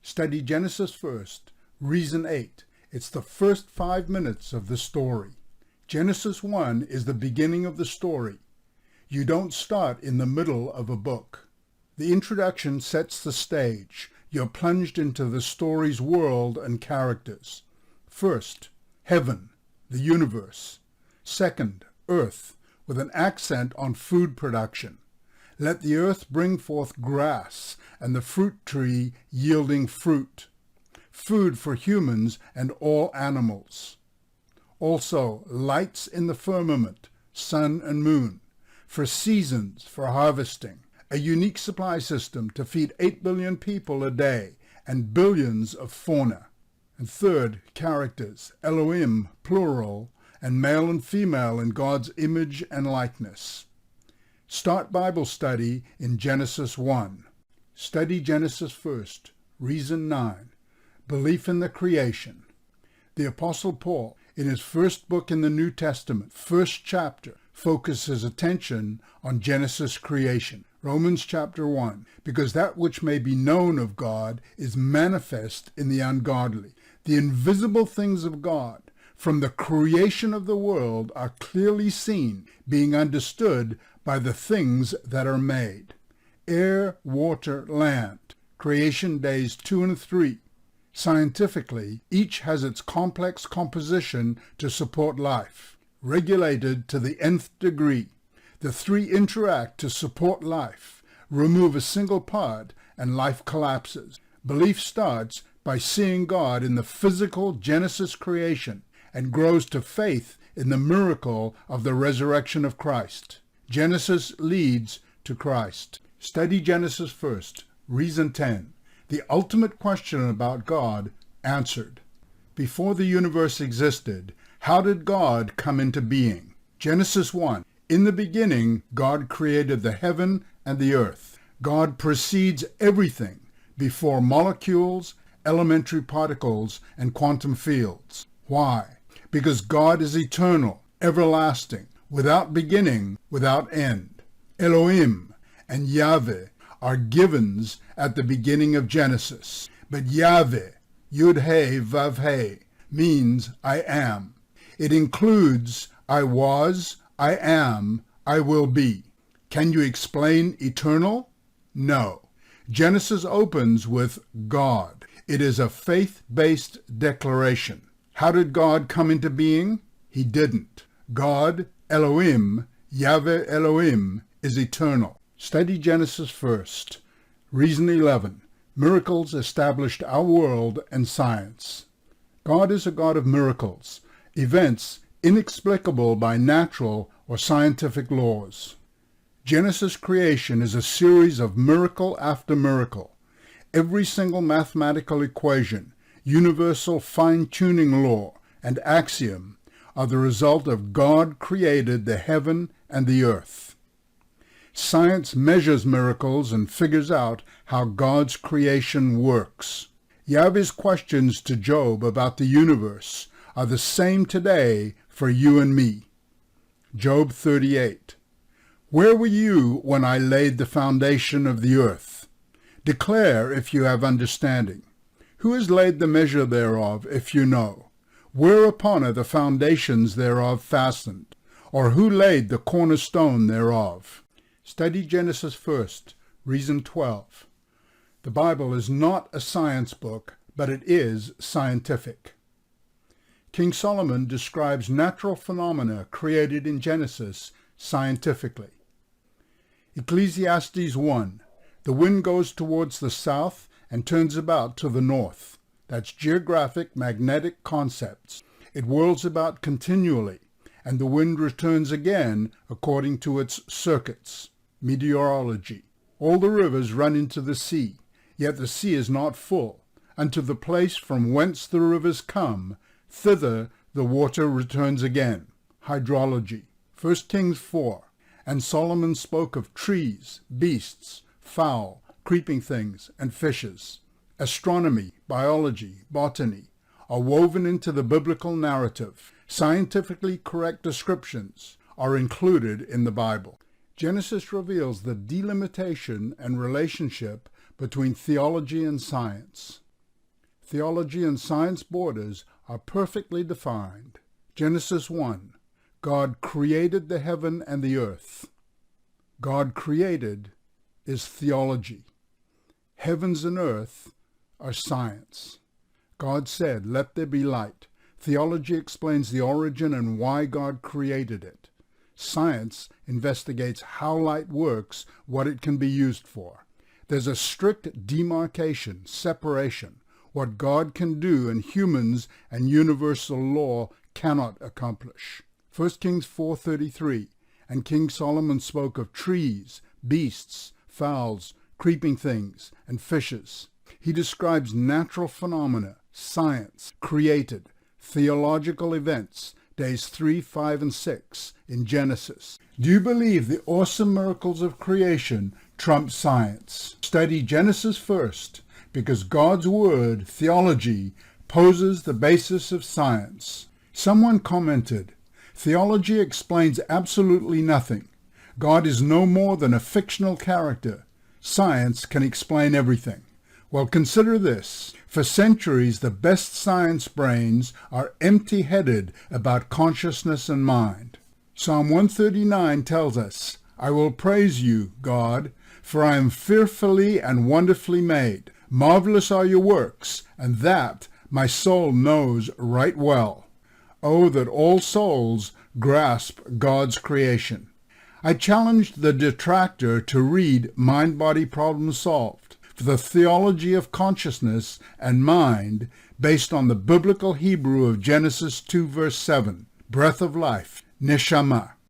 Study Genesis first. Reason 8. It's the first 5 minutes of the story. Genesis 1 is the beginning of the story. You don't start in the middle of a book. The introduction sets the stage. You're plunged into the story's world and characters. First, heaven, the universe. Second, earth, with an accent on food production. Let the earth bring forth grass, and the fruit tree yielding fruit. Food for humans and all animals. Also, lights in the firmament, sun and moon. For seasons, for harvesting. A unique supply system to feed 8 billion people a day, and billions of fauna. And third, characters, Elohim, plural, and male and female in God's image and likeness. Start Bible study in Genesis 1. Study Genesis first. Reason 9. Belief in the creation. The Apostle Paul, in his first book in the New Testament, first chapter, focuses attention on Genesis creation. Romans chapter 1. Because that which may be known of God is manifest in the ungodly. The invisible things of God, from the creation of the world, are clearly seen, being understood by the things that are made. Air, water, land. Creation days 2 and 3. Scientifically, each has its complex composition to support life, regulated to the nth degree. The three interact to support life. Remove a single part, and life collapses. Belief starts by seeing God in the physical Genesis creation and grows to faith in the miracle of the resurrection of Christ. Genesis leads to Christ. Study Genesis first. Reason 10. The ultimate question about God answered. Before the universe existed, how did God come into being? Genesis 1. In the beginning, God created the heaven and the earth. God precedes everything before molecules, elementary particles, and quantum fields. Why? Because God is eternal, everlasting, without beginning, without end. Elohim and Yahweh are givens at the beginning of Genesis. But Yahweh, Yud-He, Vav-He, means I am. It includes I was, I am, I will be. Can you explain eternal? No. Genesis opens with God. It is a faith-based declaration. How did God come into being? He didn't. God, Elohim, Yahweh Elohim, is eternal. Study Genesis first. Reason 11. Miracles established our world and science. God is a God of miracles, events inexplicable by natural or scientific laws. Genesis creation is a series of miracle after miracle. Every single mathematical equation, universal fine-tuning law, and axiom are the result of God created the heaven and the earth. Science measures miracles and figures out how God's creation works. Yahweh's questions to Job about the universe are the same today for you and me. Job 38. Where were you when I laid the foundation of the earth? Declare if you have understanding. Who has laid the measure thereof, if you know? Whereupon are the foundations thereof fastened? Or who laid the cornerstone thereof? Study Genesis first. Reason 12. The Bible is not a science book, but it is scientific. King Solomon describes natural phenomena created in Genesis scientifically. Ecclesiastes 1. The wind goes towards the south and turns about to the north. That's geographic magnetic concepts. It whirls about continually, and the wind returns again according to its circuits. Meteorology. All the rivers run into the sea, yet the sea is not full. Unto the place from whence the rivers come, thither the water returns again. Hydrology. 1 Kings 4. And Solomon spoke of trees, beasts, fowl, creeping things, and fishes. Astronomy, biology, botany are woven into the biblical narrative. Scientifically correct descriptions are included in the Bible. Genesis reveals the delimitation and relationship between theology and science. Theology and science borders are perfectly defined. Genesis 1. God created the heaven and the earth. God created is theology. Heavens and earth are science. God said, "Let there be light." Theology explains the origin and why God created it. Science investigates how light works, what it can be used for. There's a strict demarcation, separation, what God can do and humans and universal law cannot accomplish. 1 Kings 4:33, and King Solomon spoke of trees, beasts, fowls, creeping things, and fishes. He describes natural phenomena, science, created, theological events, days 3, 5, and 6 in Genesis. Do you believe the awesome miracles of creation trump science? Study Genesis first, because God's Word, theology, poses the basis of science. Someone commented, "Theology explains absolutely nothing. God is no more than a fictional character. Science can explain everything." Well, consider this. For centuries, the best science brains are empty-headed about consciousness and mind. Psalm 139 tells us, "I will praise you, God, for I am fearfully and wonderfully made. Marvelous are your works, and that my soul knows right well." Oh, that all souls grasp God's creation. I challenged the detractor to read Mind Body Problem Solved for the theology of consciousness and mind based on the biblical Hebrew of Genesis 2 verse 7, breath of life, neshama.